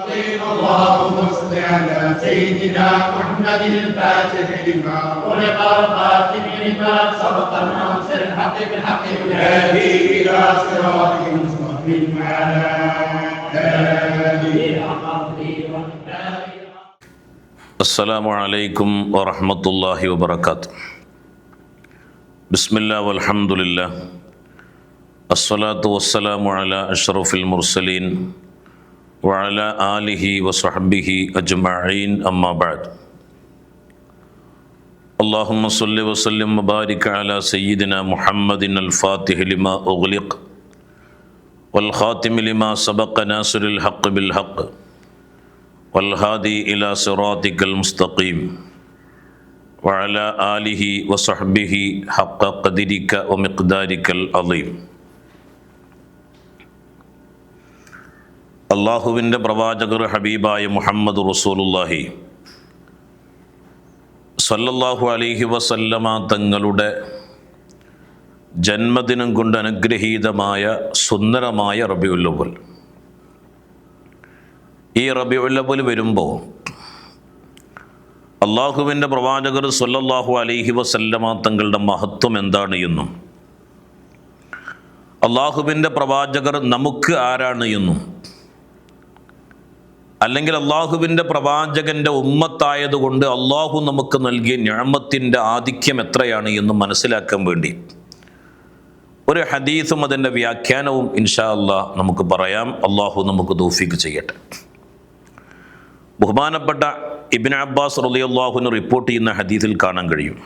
اللهم صل على سيدنا محمد الفاتح لما خلق الخاتم لما سبق الناصر الحق بالحق والهادي الى صراطك المستقيم وعلى اله السلام عليكم ورحمة الله وبركاته. بسم الله والحمد لله الصلاة والسلام على أشرف المرسلين وعلى آله وصحبه أجمعين أما بعد. اللهم صل وسلم وبارك على سيدنا محمد الفاتح لما أغلق والخاتم لما سبق ناصر الحق بالحق والهادي إلى صراطك المستقيم وعلى آله وصحبه حق قدرك ومقدارك العظيم. അള്ളാഹുവിൻ്റെ പ്രവാചകർ ഹബീബായ മുഹമ്മദ് റസൂലുള്ളാഹി സല്ലല്ലാഹു അലൈഹി വസല്ലമ തങ്ങളുടെ ജന്മദിനം കൊണ്ട് അനുഗ്രഹീതമായ സുന്ദരമായ റബീഉൽ അവ്വൽ. ഈ റബീഉൽ അവ്വൽ വരുമ്പോൾ അള്ളാഹുവിൻ്റെ പ്രവാചകർ സല്ലല്ലാഹു അലൈഹി വസല്ലമ തങ്ങളുടെ മഹത്വം എന്താണ് എന്നും അള്ളാഹുവിൻ്റെ പ്രവാചകർ നമുക്ക് ആരാണ് എന്നും അല്ലെങ്കിൽ അള്ളാഹുവിൻ്റെ പ്രവാചകൻ്റെ ഉമ്മത്തായതുകൊണ്ട് അള്ളാഹു നമുക്ക് നൽകിയ നിഅമത്തിൻ്റെ ആധിക്യം എത്രയാണ് എന്നും മനസ്സിലാക്കാൻ വേണ്ടി ഒരു ഹദീസും അതിൻ്റെ വ്യാഖ്യാനവും ഇൻഷാ അല്ലാഹ് നമുക്ക് പറയാം. അള്ളാഹു നമുക്ക് തൗഫീഖ് ചെയ്യട്ടെ. ബഹുമാനപ്പെട്ട ഇബ്നു അബ്ബാസ് റളിയല്ലാഹു അൻഹു റിപ്പോർട്ട് ചെയ്യുന്ന ഹദീസിൽ കാണാൻ കഴിയും,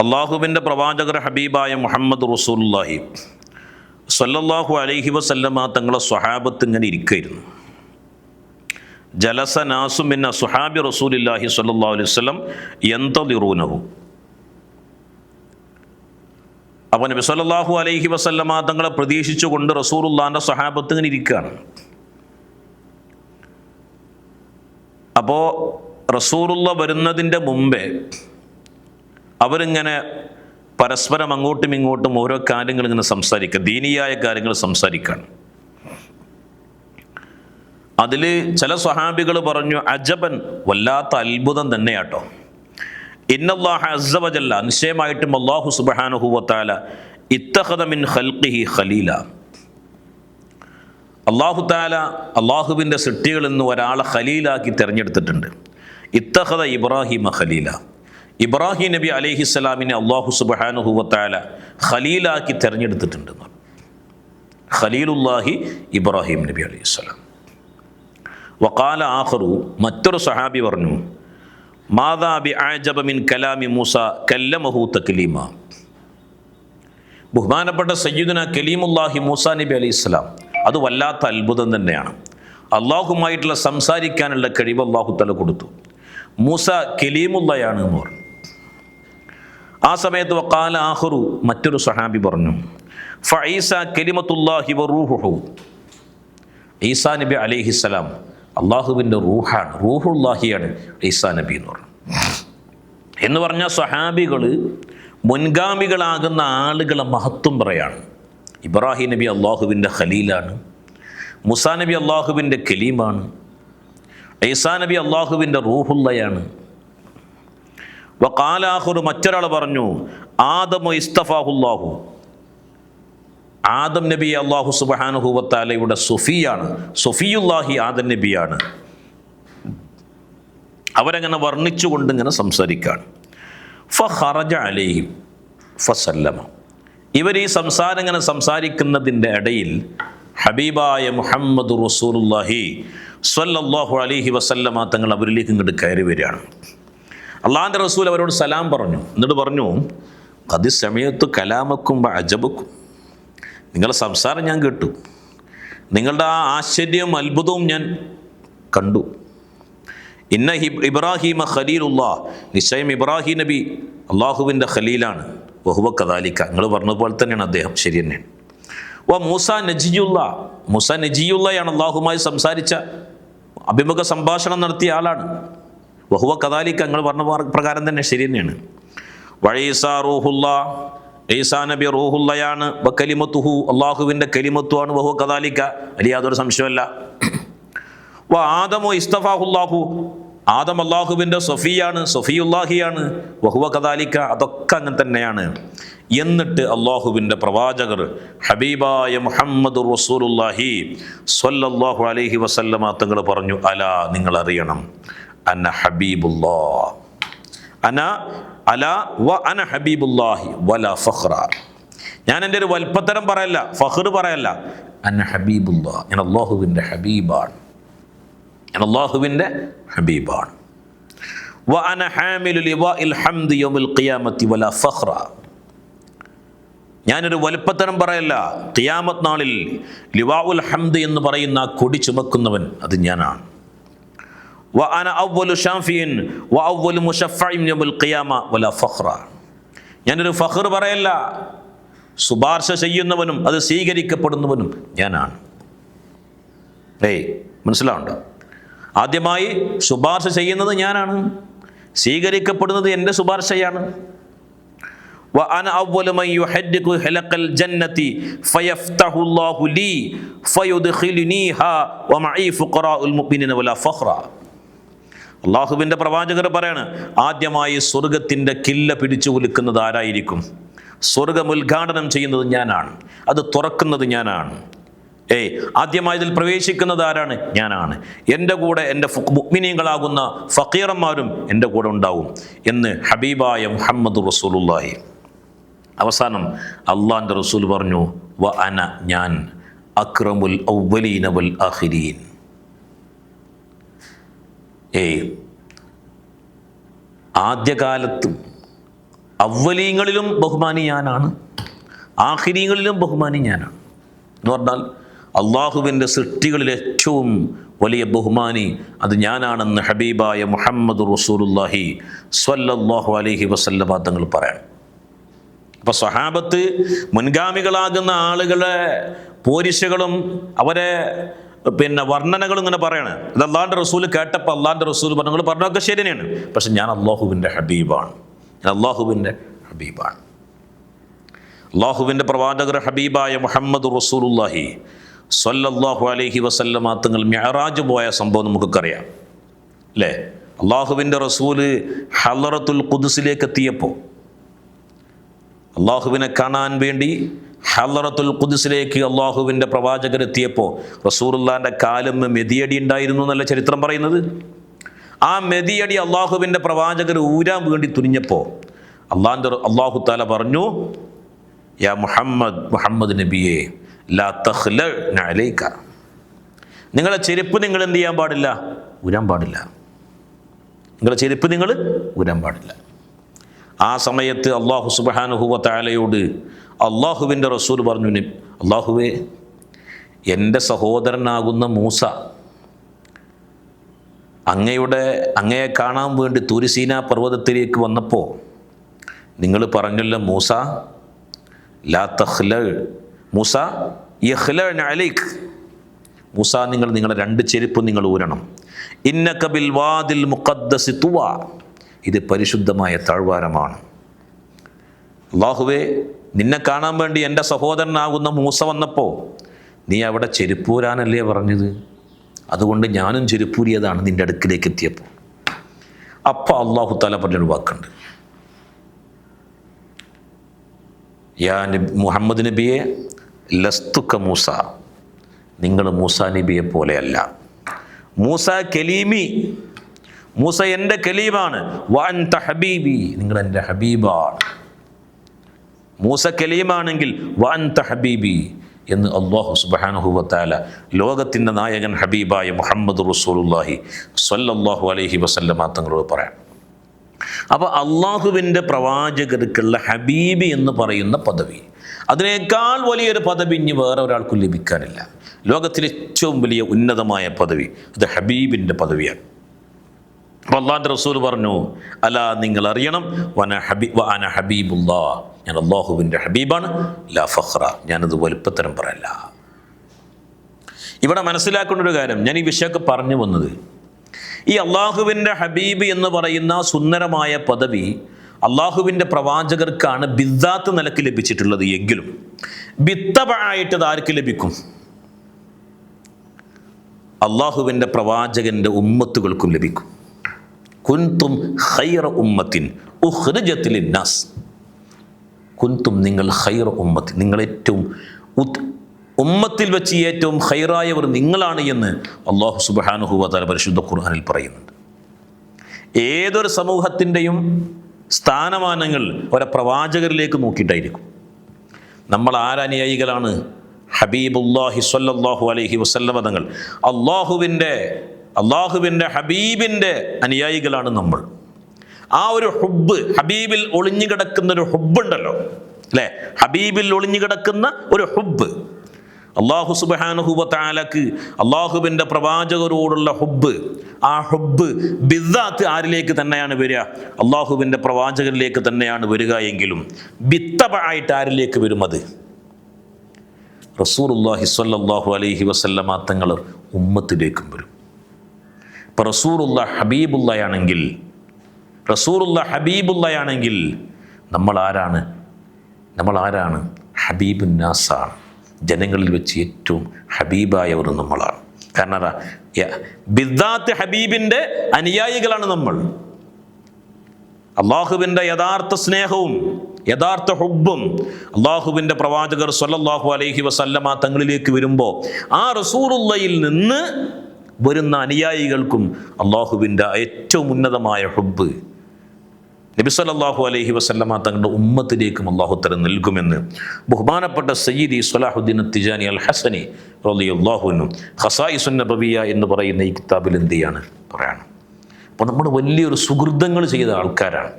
അള്ളാഹുവിൻ്റെ പ്രവാചകർ ഹബീബായ മുഹമ്മദ് റസൂലുള്ളാഹി സല്ലല്ലാഹു അലൈഹി വസല്ലമ തങ്ങളെ സ്വഹാബത്ത് ഇങ്ങനെ ഇരിക്കുകയായിരുന്നു. ജലസ നാസു മിൻ അസ്ഹാബി റസൂലില്ലാഹി സല്ലല്ലാഹു അലൈഹി വസല്ലം യന്തളിറൂനഹു. അപ്പോൾ നബി സല്ലല്ലാഹു അലൈഹി വസല്ലമ തങ്ങളെ പ്രതീക്ഷിച്ചുകൊണ്ട് റസൂലുള്ളാഹിൻ്റെ സ്വഹാബത്ത് ഇങ്ങനെ ഇരിക്കുകയാണ്. അപ്പോൾ റസൂലുള്ള വരുന്നതിൻ്റെ മുമ്പേ അവരിങ്ങനെ പരസ്പരം അങ്ങോട്ടും ഇങ്ങോട്ടും ഓരോ കാര്യങ്ങൾ ഇങ്ങനെ സംസാരിക്കുക, ദീനിയായ കാര്യങ്ങൾ സംസാരിക്കുകയാണ്. അതിൽ ചില സ്വഹാബികൾ പറഞ്ഞു, അജബൻ, വല്ലാത്ത അത്ഭുതം തന്നെയാട്ടോ, ഇന്നല്ലാഹ അസ്സ വജല്ല, നിശ്ചയമായിട്ടും അല്ലാഹു സുബ്ഹാനഹു വ തആല ഇത്തഖദ മിൻ ഖൽഖിഹി ഖലീല, അല്ലാഹു തആല അല്ലാഹുവിൻ്റെ സൃഷ്ടികളിൽ നിന്ന് ഒരാളെ ഖലീലാക്കി തിരഞ്ഞെടുത്തിട്ടുണ്ട്. ഇത്തഖദ ഇബ്രാഹിമ ഖലീല, ഇബ്രാഹിം നബി അലൈഹിസ്സലാമിനെ അല്ലാഹു സുബ്ഹാനഹു വ തആല ഖലീലാക്കി തിരഞ്ഞെടുത്തിട്ടുണ്ട്. ഖലീലുല്ലാഹി ഇബ്രാഹിം നബി അലൈഹിസ്സലാം. വഖാല ആഖറു, മറ്റൊരു സഹാബി പറഞ്ഞു, മാദാ ബിഅജബ മിൻ കലാമി മൂസ കല്ലമഹു തക്ലീമ. ബഹുമാനപ്പെട്ട സയ്യിദുന കലീമുല്ലാഹി മൂസ നബി അലൈഹിസ്സലാം, അത് വല്ലാത്ത അത്ഭുതം തന്നെയാണ്. അള്ളാഹുമായിട്ടുള്ള സംസാരിക്കാനുള്ള കഴിവ് അല്ലാഹു തആല കൊടുത്തു. മൂസ കലീമുള്ളയാണ് എന്ന് പറഞ്ഞു. ആ സമയത്ത് വഖാല ആഖറു, മറ്റൊരു സഹാബി പറഞ്ഞു, ഫഈസ കലിമത്തുല്ലാഹി വറൂഹുഹു, ഈസാ നബി അലൈഹിസ്സലാം അള്ളാഹുവിൻ്റെ റൂഹാണ്, റൂഹുല്ലാഹിയാണ് ഈസാ നബി എന്ന് പറഞ്ഞ സ്വഹാബികൾ മുൻഗാമികളാകുന്ന ആളുകളെ മഹത്വം പറയാണ്. ഇബ്രാഹിം നബി അള്ളാഹുവിൻ്റെ ഖലീലാണ്, മൂസാ നബി അള്ളാഹുവിൻ്റെ കലീമാണ്, ഈസാ നബി അള്ളാഹുവിൻ്റെ റൂഹുള്ളയാണ്. വഖാല ആഖറു, മറ്റൊരാൾ പറഞ്ഞു, ആദമു ഇസ്തഫാഹുല്ലാഹു, ആദം നബി അല്ലാഹു സുബ്ഹാനഹു വ തആലയുടെ സുഫിയാണ്, സുഫിയുല്ലാഹി ആദം നബിയാണ്. അവരങ്ങനെ വർണ്ണിച്ചുകൊണ്ട് ഇങ്ങനെ സംസാരിക്കുകയാണ്. ഫഖറജ അലൈഹിം ഫസല്ലമ, ഇവർ ഈ സംസാരം ഇങ്ങനെ സംസാരിക്കുന്നതിൻ്റെ ഇടയിൽ ഹബീബായ മുഹമ്മദ് റസൂലുള്ളാഹി സ്വല്ലല്ലാഹു അലൈഹി വസല്ലമ തങ്ങൾ അവരിലേക്ക് ഇങ്ങോട്ട് കയറി വരികയാണ്. അള്ളാഹിൻ്റെ റസൂൽ അവരോട് സലാം പറഞ്ഞു. എന്നിട്ട് പറഞ്ഞു, ഖദ് സമയത്തു കലാമക്കും അജബക്കും, നിങ്ങളുടെ സംസാരം ഞാൻ കേട്ടു, നിങ്ങളുടെ ആ ആശ്ചര്യവും അത്ഭുതവും ഞാൻ കണ്ടു. ഇന്ന ഇബ്രാഹിമ ഖലീലുല്ലാഹ്, നിശ്ചയം ഇബ്രാഹിം നബി അള്ളാഹുവിൻ്റെ ഖലീലാണ്. വഹുവ കദാലിക, നിങ്ങൾ പറഞ്ഞതുപോലെ തന്നെയാണ് അദ്ദേഹം, ശരി തന്നെയാണ്. വ മൂസ നജിയുള്ള, മൂസ നജിയുള്ളയാണ്, അള്ളാഹുമായി സംസാരിച്ച അഭിമുഖ സംഭാഷണം നടത്തിയ ആളാണ്. വഹുവ കദാലിക, നിങ്ങൾ പറഞ്ഞ പ്രകാരം തന്നെ ശരി തന്നെയാണ്. വഈസാ റൂഹുല്ലാ, ഈസാ നബി റൂഹുള്ളയാണ്, വകലിമത്തുഹു അള്ളാഹുവിൻ്റെ കലിമത്തുമാണ്, വഹു കദാലിക വലിയ യാതൊരു സംശയമല്ല. ആദമു ഇസ്തഫാഹുല്ലാഹു ആദം അള്ളാഹുവിൻ്റെ സൊഫിയാണ്, സൊഫിയുല്ലാഹിയാണ്, വഹുവ കദാലിക അതൊക്കെ അങ്ങനെ തന്നെയാണ്. എന്നിട്ട് അള്ളാഹുവിൻ്റെ പ്രവാചകർ ഹബീബായ മുഹമ്മദുർ റസൂലുള്ളാഹി സ്വല്ലല്ലാഹു അലൈഹി വസല്ലമ തങ്ങൾ പറഞ്ഞു, അലാ നിങ്ങൾ അറിയണം, അന ഹബീബുല്ലാഹ് അന ഹബീബുല്ലാഹി വലാ ഫഖ്റ. ഞാൻ എൻ്റെ ഒരു വൽപ്പത്തരം പറയല്ല, ഫഖ്ർ പറയല്ല. അന ഹബീബുല്ലാഹ്, ഞാൻ അള്ളാഹുവിൻ്റെ ഹബീബാണ്, ഞാൻ അള്ളാഹുവിൻ്റെ ഹബീബാണ്. വ അന ഹാമിലു ലിവാഇൽ ഹംദി യൗമിൽ ഖിയാമത്തി വലാ ഫഖ്റ. ഞാനൊരു വലുപ്പത്തരം പറയല്ല, ഖിയാമത്ത് നാളിൽ ലിവാഉൽ ഹംദ് എന്ന് പറയുന്ന കൊടി ചുമക്കുന്നവൻ അത് ഞാനാണ്. വ അന അവ്വലു ഷാഫിയിൻ വ അവ്വലു മുശഫ്ഫഇൻ യൗമിൽ ഖിയാമ വലാ ഫഖ്റ. ഞാനൊരു ഫഖ്ർ പറയല്ല, ശുപാർശ ചെയ്യുന്നവനും അത് സ്വീകരിക്കപ്പെടുന്നവനും ഞാനാണ്. മനസ്സിലാവുണ്ടോ? ആദ്യമായി ശുപാർശ ചെയ്യുന്നത് ഞാനാണ്, സ്വീകരിക്കപ്പെടുന്നത് എൻ്റെ ശുപാർശയാണ്. وأنا أول من يحدق حلق الجنة فيفتح الله لي فيدخلنيها ومعي فقراء المؤمنين ولا فخر. അള്ളാഹുവിൻ്റെ പ്രവാചകർ പറയാണ്, ആദ്യമായി സ്വർഗത്തിൻ്റെ കില്ല പിടിച്ചു കുലുക്കുന്നത് ആരായിരിക്കും? സ്വർഗം ഉദ്ഘാടനം ചെയ്യുന്നത് ഞാനാണ്, അത് തുറക്കുന്നത് ഞാനാണ്. ആദ്യമായി ഇതിൽ പ്രവേശിക്കുന്നത് ആരാണ്? ഞാനാണ്. എൻ്റെ കൂടെ എൻ്റെ മുഅ്മിനീങ്ങളാകുന്ന ഫഖീറന്മാരും എൻ്റെ കൂടെ ഉണ്ടാവും എന്ന് ഹബീബായ മുഹമ്മദ് റസൂലുള്ളാഹി. അവസാനം അള്ളാഹിൻ്റെ റസൂൽ പറഞ്ഞു, വ അന ഞാൻ അക്രമുൽ അവ്വലീന വൽ ആഖിരീൻ. ആദ്യകാലത്തും അവ്വലീങ്ങളിലും ബഹുമാനി ഞാനാണ്, ആഖിരീങ്ങളിലും ബഹുമാനി ഞാനാണ്. എന്ന് പറഞ്ഞാൽ അള്ളാഹുവിൻ്റെ സൃഷ്ടികളിൽ ഏറ്റവും വലിയ ബഹുമാനി അത് ഞാനാണെന്ന് ഹബീബായ മുഹമ്മദ് റസൂലുള്ളാഹി സ്വല്ലല്ലാഹു അലൈഹി വസല്ലമ തങ്ങൾ പറയണം. അപ്പോൾ സ്വഹാബത്ത് മുൻഗാമികളാകുന്ന ആളുകളെ പോരിശകളും അവരെ വർണ്ണനകളും ഇങ്ങനെ പറയണം. ഇത് അള്ളാഹിൻ്റെ റസൂൽ കേട്ടപ്പോൾ അള്ളാഹിൻ്റെ റസൂൽ പറഞ്ഞു, നിങ്ങൾ പറഞ്ഞൊക്കെ ശരി തന്നെയാണ്, പക്ഷെ ഞാൻ അള്ളാഹുവിൻ്റെ ഹബീബാണ്, ഞാൻ അള്ളാഹുവിൻ്റെ ഹബീബാണ്. അള്ളാഹുവിൻ്റെ പ്രവാചകർ ഹബീബായ മുഹമ്മദ് റസൂലുള്ളാഹി സ്വല്ലല്ലാഹു അലൈഹി വസല്ലമ തങ്ങൾ മിഅ്റാജ് പോയ സംഭവം നമുക്കറിയാം അല്ലേ? അള്ളാഹുവിൻ്റെ റസൂല് ഹളറത്തുൽ ഖുദ്സിലേക്ക് എത്തിയപ്പോൾ, അള്ളാഹുവിനെ കാണാൻ വേണ്ടി ഹളറത്തുൽ ഖുദ്സിലേക്ക് അള്ളാഹുവിൻ്റെ പ്രവാചകർ എത്തിയപ്പോൾ റസൂലുള്ളാഹിൻ്റെ കാലിന്മേൽ മെതിയടി ഉണ്ടായിരുന്നു എന്നല്ല ചരിത്രം പറയുന്നത്. ആ മെതിയടി അള്ളാഹുവിൻ്റെ പ്രവാചകർ ഊരാൻ വേണ്ടി തുനിഞ്ഞപ്പോൾ അള്ളാഹു തആല പറഞ്ഞു, യാ മുഹമ്മദ് നബിയെ ലാ തഖ്ലഅന അലൈക. നിങ്ങളെ ചെരുപ്പ് നിങ്ങൾ എന്ത് ചെയ്യാൻ പാടില്ല? ഊരാൻ പാടില്ല. നിങ്ങളെ ചെരുപ്പ് നിങ്ങൾ ഊരാൻ പാടില്ല. ആ സമയത്ത് അള്ളാഹു സുബ്ഹാനഹു വ തആലയോട് അള്ളാഹുവിൻ്റെ റസൂൽ പറഞ്ഞു, അള്ളാഹുവേ, എൻ്റെ സഹോദരനാകുന്ന മൂസ അങ്ങയെ കാണാൻ വേണ്ടി തൂരിസീന പർവ്വതത്തിലേക്ക് വന്നപ്പോൾ നിങ്ങൾ പറഞ്ഞല്ലോ, മൂസ ലാ തഖ്ല മൂസ യഖ്ലഅന അലൈക്. മൂസ, നിങ്ങളുടെ രണ്ട് ചെരുപ്പ് നിങ്ങൾ ഊരണം. ഇന്നക ബിൽ വാദിൽ മുഖദ്ദസി തുവ. ഇത് പരിശുദ്ധമായ താഴ്വാരമാണ്. അല്ലാഹുവേ, നിന്നെ കാണാൻ വേണ്ടി എൻ്റെ സഹോദരനാകുന്ന മൂസ വന്നപ്പോൾ നീ അവിടെ ചെരുപ്പൂരാനല്ലേ പറഞ്ഞത്? അതുകൊണ്ട് ഞാനും ചെരുപ്പൂരിയതാണ് നിൻ്റെ അടുക്കിലേക്ക് എത്തിയപ്പോൾ. അപ്പോൾ അല്ലാഹു തആല പറഞ്ഞൊരു വാക്കുണ്ട്, യാ മുഹമ്മദ് നബിയെ ലസ്തുക മൂസ, നിങ്ങൾ മൂസ നബിയെ പോലെയല്ല. മൂസ കലീമി, മൂസ എൻ്റെ കലീമാണ്. വ അൻത ഹബീബി, നിങ്ങൾ എൻ്റെ ഹബീബാണ്. മൂസ കലീമാണെങ്കിൽ വ അൻത ഹബീബി എന്ന് അല്ലാഹു സുബ്ഹാനഹു വ തആല ലോകത്തിൻ്റെ നായകൻ ഹബീബായ മുഹമ്മദ് റസൂലുള്ളാഹി സ്വല്ലല്ലാഹു അലൈഹി വസല്ലമ തങ്ങളോട് പറയാം. അപ്പോൾ അള്ളാഹുവിൻ്റെ പ്രവാചകർക്കുള്ള ഹബീബി എന്ന് പറയുന്ന പദവി, അതിനേക്കാൾ വലിയൊരു പദവി ഇനി വേറെ ഒരാൾക്കും ലഭിക്കാനില്ല. ലോകത്തിലെ ഏറ്റവും വലിയ ഉന്നതമായ പദവി അത് ഹബീബിൻ്റെ പദവിയാണ്. അപ്പോൾ അള്ളാഹുവിൻ്റെ റസൂൽ പറഞ്ഞു, അലാ നിങ്ങൾ അറിയണം, വഅന ഹബീബുല്ലാഹ്, ഞാൻ അള്ളാഹുവിൻ്റെ ഹബീബാണ്. ലാ ഫഖ്റ, ഞാനത് വലുപ്പത്തരം പറയല്ല. ഇവിടെ മനസ്സിലാക്കേണ്ട ഒരു കാര്യം, ഞാൻ ഈ വിഷയമൊക്കെ പറഞ്ഞു വന്നത്, ഈ അള്ളാഹുവിൻ്റെ ഹബീബ് എന്ന് പറയുന്ന സുന്ദരമായ പദവി അള്ളാഹുവിൻ്റെ പ്രവാചകർക്കാണ് ബിദ്ദാത്ത് നിലക്ക് ലഭിച്ചിട്ടുള്ളത് എങ്കിലും ബിത്തബായിട്ട് അത് ആർക്ക് ലഭിക്കും? അള്ളാഹുവിൻ്റെ പ്രവാചകൻ്റെ ഉമ്മത്തുകൾക്കും ലഭിക്കും. കുൻതും ഖൈറ ഉമ്മത്തിൻ ഉഖ്രിജത് ലിന്നാസ്. കുൻതും നിങ്ങൾ ഖൈറ ഉമ്മത്തിൻ, നിങ്ങൾ ഏറ്റവും ഉമ്മത്തിൽ വെച്ച് ഏറ്റവും ഖൈറായവർ നിങ്ങളാണ് എന്ന് അള്ളാഹു സുബ്ഹാനഹു വ തആല പരിശുദ്ധ ഖുർആനിൽ പറയുന്നുണ്ട്. ഏതൊരു സമൂഹത്തിൻ്റെയും സ്ഥാനമാനങ്ങൾ ഒരു പ്രവാചകരിലേക്ക് നോക്കിയിട്ടായിരിക്കും. നമ്മൾ ആരനുയായികളാണ്? ഹബീബുല്ലാഹി സ്വല്ലല്ലാഹു അലൈഹി വസല്ലമ തങ്ങൾ, അള്ളാഹുവിൻ്റെ ഹബീബിൻ്റെ അനുയായികളാണ് നമ്മൾ. ആ ഒരു ഹുബ്ബ്, ഹബീബിൽ ഒളിഞ്ഞു കിടക്കുന്ന ഒരു ഹുബ്ബുണ്ടല്ലോ അല്ലേ? ഹബീബിൽ ഒളിഞ്ഞു കിടക്കുന്ന ഒരു ഹുബ്ബ്, അള്ളാഹു സുബ്ഹാനഹു വ തആലക്ക് അള്ളാഹുവിൻ്റെ പ്രവാചകരോടുള്ള ഹുബ്ബ്, ആ ഹുബ്ബ് ബിദ്ദാത്ത് ആരിലേക്ക് തന്നെയാണ് വരിക? അള്ളാഹുവിൻ്റെ പ്രവാചകരിലേക്ക് തന്നെയാണ് വരിക. എങ്കിലും ബിത്തബായിട്ട് ആരിലേക്ക് വരും? അത് റസൂലുള്ളാഹി സ്വല്ലല്ലാഹു അലൈഹി വസല്ലമ തങ്ങൾ ഉമ്മത്തിലേക്കും വരും. ഇപ്പം റസൂലുള്ള ഹബീബുള്ളയാണെങ്കിൽ നമ്മൾ ആരാണ്? ഹബീബുൻ നാസാണ്. ജനങ്ങളിൽ വെച്ച് ഏറ്റവും ഹബീബായവർ നമ്മളാണ്. കാരണം ബിദ്ദാത്ത് ഹബീബിൻ്റെ അനുയായികളാണ് നമ്മൾ. അള്ളാഹുവിൻ്റെ യഥാർത്ഥ സ്നേഹവും യഥാർത്ഥ ഹുബ്ബും അള്ളാഹുവിൻ്റെ പ്രവാചകർ സ്വല്ലല്ലാഹു അലൈഹി വസല്ലമ തങ്ങളിലേക്ക് വരുമ്പോൾ ആ റസൂലുള്ളയിൽ നിന്ന് വരുന്ന അനുയായികൾക്കും അള്ളാഹുവിൻ്റെ ഏറ്റവും ഉന്നതമായ ഹുബ്ബ് നബി സല്ലല്ലാഹു അലൈഹി വസല്ലമ തങ്ങളുടെ ഉമ്മത്തിലേക്കും അള്ളാഹു തആല നൽകുമെന്ന് ബഹുമാനപ്പെട്ട സയ്യിദി സ്വലാഹുദ്ദീൻ തിജാനി അൽ ഹസനി റളിയല്ലാഹു അൻഹു ഖസായിസുൻ നബവിയ്യ എന്ന് പറയുന്ന ഈ കിതാബിൽ എന്ത് ചെയ്യാണ് പറയാണ്. അപ്പോൾ നമ്മൾ വലിയൊരു സുഹൃതങ്ങൾ ചെയ്ത ആൾക്കാരാണ്.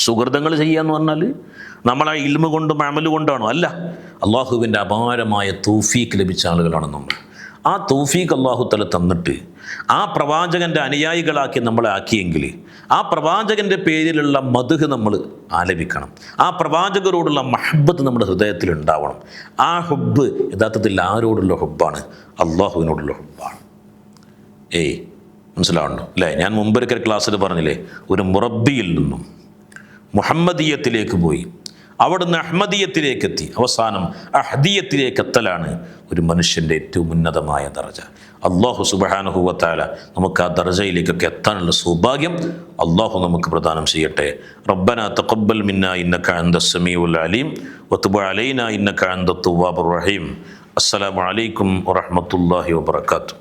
സുഹൃതങ്ങൾ ചെയ്യാന്ന് പറഞ്ഞാൽ നമ്മളെ ഇൽമ കൊണ്ടും അമല് കൊണ്ടാണോ? അല്ല, അള്ളാഹുവിൻ്റെ അപാരമായ തൗഫീഖ് ലഭിച്ച ആളുകളാണ് നമ്മൾ. ആ തൗഫീഖ് അള്ളാഹു തആല തന്നിട്ട് ആ പ്രവാചകൻ്റെ അനുയായികളാക്കി നമ്മളെ ആക്കിയെങ്കിൽ ആ പ്രവാചകൻ്റെ പേരിലുള്ള മദ്ഹ് നമ്മൾ ആലപിക്കണം. ആ പ്രവാചകരോടുള്ള മഹബ്ബത്ത് നമ്മുടെ ഹൃദയത്തിൽ ഉണ്ടാവണം. ആ ഹുബ്ബ് യഥാർത്ഥത്തിൽ ആരോടുള്ള ഹുബ്ബാണ്? അള്ളാഹുവിനോടുള്ള ഹുബ്ബാണ്. മനസ്സിലാവണ്ടോ അല്ലേ? ഞാൻ മുമ്പൊരിക്കൽ ക്ലാസ്സിൽ പറഞ്ഞില്ലേ, ഒരു മുറബ്ബിയിൽ നിന്നും മുഹമ്മദീയത്തിലേക്ക് പോയി, അവിടുന്ന് അഹ്മദീയത്തിലേക്ക് എത്തി, അവസാനം അഹ്ദിയത്തിലേക്ക് എത്തലാണ് ഒരു മനുഷ്യൻ്റെ ഏറ്റവും ഉന്നതമായ ദർജ. അള്ളാഹു സുബ്ഹാനഹു വ തആല നമുക്ക് ആ ദർജയിലേക്കൊക്കെ എത്താനുള്ള സൗഭാഗ്യം അള്ളാഹു നമുക്ക് പ്രദാനം ചെയ്യട്ടെ. റബ്ബനാ തഖബ്ബൽ മിന്നാ ഇന്നക അൻതസ് സമീഉൽ അലീം വതുബ് അലൈനാ ഇന്നക അൻതത് തവ്വാബുർ റഹീം. അസ്സലാമു അലൈക്കും വറഹ്മത്തുള്ളാഹി വബറകാതുഹു.